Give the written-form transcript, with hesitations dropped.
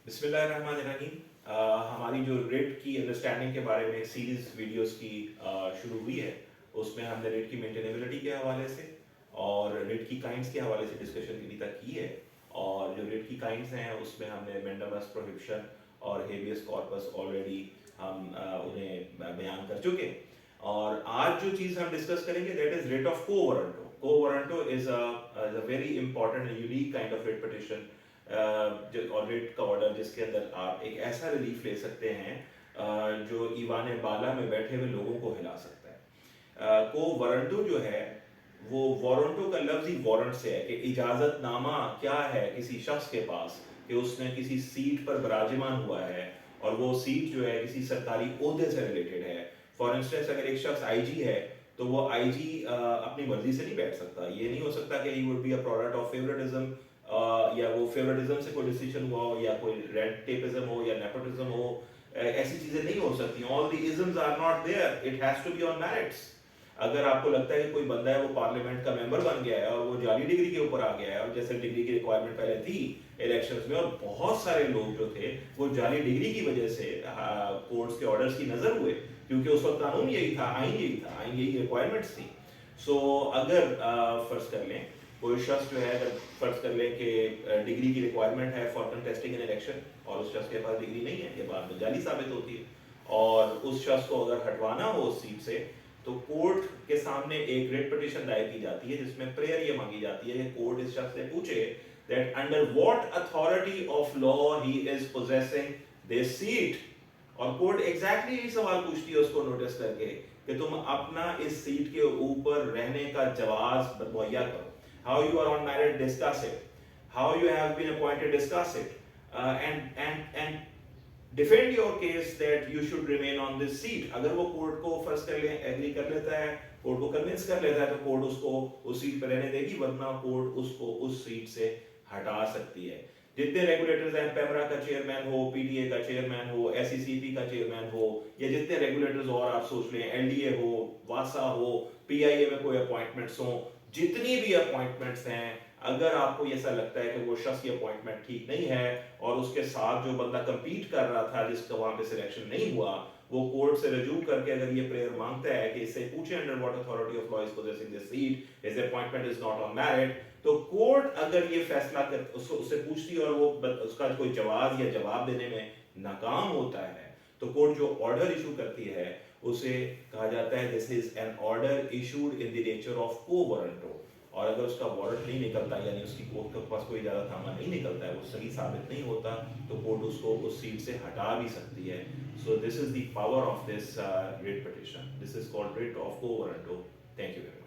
बिस्मिल्लाहिर्रहमानिर्रहीम। हमारी जो रिट की अंडरस्टैंडिंग के बारे में सीरीज वीडियोस की शुरू हुई है, उसमें हमने रिट की मेंटेनेबिलिटी के हवाले से और रिट की काइंड्स के हवाले से डिस्कशन अभी तक की है। और जो रिट की काइंड्स हैं उसमें हमने मेंडामस प्रोहिबिशन और हेबियस कॉर्पस ऑलरेडी हम उन्हें बयान कर चुके हैं। और आज जो चीज़ हम डिस्कस करेंगे दैट इज रिट ऑफ को वारंटो। को warranto is a very important unique kind of writ petition और रिट का ऑर्डर जिसके अंदर आप एक ऐसा रिलीफ ले सकते हैं जो ईवान बाला में बैठे हुए लोगों को हिला सकता है। को वारंटो जो है वो वारंटो का लफ्ज ही वारंट से है कि इजाजतनामा क्या है किसी शख्स के पास कि उसने किसी सीट पर विराजमान हुआ है और वो सीट जो है किसी सरकारी ओहदे से रिलेटेड है। फॉर इंस्टेंस अगर एक शख्स आईजी है तो वो आईजी अपनी मर्जी से नहीं बैठ सकता। ये नहीं हो सकता कि he would be a product of favouritism या वो फेवरेटिज्म से कोई डिसीजन हुआ हो या कोई रेड टेपिज्म हो या नेपोटिज्म हो। ऐसी चीजें नहीं हो सकती। All the isms are not there, it has to be on merits. अगर आपको लगता है कि कोई बंदा है वो पार्लियामेंट का मेंबर बन गया है और वो जाली डिग्री के ऊपर आ गया है, और जैसे डिग्री की रिक्वायरमेंट पहले थी इलेक्शंस में, और बहुत सारे लोग जो थे वो जाली डिग्री की वजह से कोर्ट्स के ऑर्डर्स की नजर हुए, क्योंकि उस वक्त कानून यही था, आइन यही रिक्वायरमेंट्स थी। सो अगर फर्ज कर लें कोई शख्स जो है, अगर फर्ज कर लें कि डिग्री की रिक्वायरमेंट है फॉर कंटेस्टिंग एन इलेक्शन और उस शख्स के पास डिग्री नहीं है, ये बात में जाली साबित होती है, और उस शख्स को अगर हटवाना हो उस सीट से तो कोर्ट के सामने एक रिट पिटीशन दायर की जाती है जिसमें प्रेयर ये मांगी जाती है कि कोर्ट इस शख्स से पूछे that under what authority of law he is possessing this seat. और कोर्ट एग्जैक्टली यही सवाल पूछती है उसको नोटिस करके कि तुम अपना इस सीट के ऊपर रहने का जवाब मुहैया करो। How you are on merit, discuss it. How you have been appointed, discuss it. And defend your case that you should remain on this seat. अगर वो कोर्ट को फर्ज कर ले एग्री कर लेता है, कोर्ट को कन्विंस कर लेता है, तो कोर्ट उसको उस सीट पर रहने देगी, वरना कोर्ट उसको उस सीट से हटा सकती है। जितने रेगुलेटर्स हैं, पेमरा का चेयरमैन हो, पीटीए का चेयरमैन हो, एसईसीपी का चेयरमैन हो, या जितने रेगुलेटर्स और आप सोच लें, एलडीए हो, वासा हो, पीआईए में कोई अपॉइंटमेंट्स हो, जितनी भी अपॉइंटमेंट्स हैं, अगर आपको ऐसा लगता है कि वो शख्स की अपॉइंटमेंट ठीक नहीं है और उसके साथ जो बंदा कंपीट कर रहा था जिसका वहां पे सिलेक्शन नहीं हुआ, वो कोर्ट से रजू करके अगर ये प्रेयर मांगता है कि इससे पूछे under what authority of law is possessing this seat, his appointment is not on merit, तो कोर्ट अगर ये फैसला कर उससे पूछती और वो उसका कोई जवाब देने में नाकाम होता है, तो कोर्ट जो ऑर्डर इशू करती है उसे कहा जाता है this is an order issued in the nature of को वारंटो। और अगर उसका वारंट नहीं निकलता, यानी उसकी कोर्ट के पास कोई इजाजतनामा नहीं निकलता है, वो सही साबित नहीं होता, तो कोर्ट उसको उस सीट से हटा भी सकती है। So this is the power of this writ petition. This is called writ of को warranto. Thank you very much.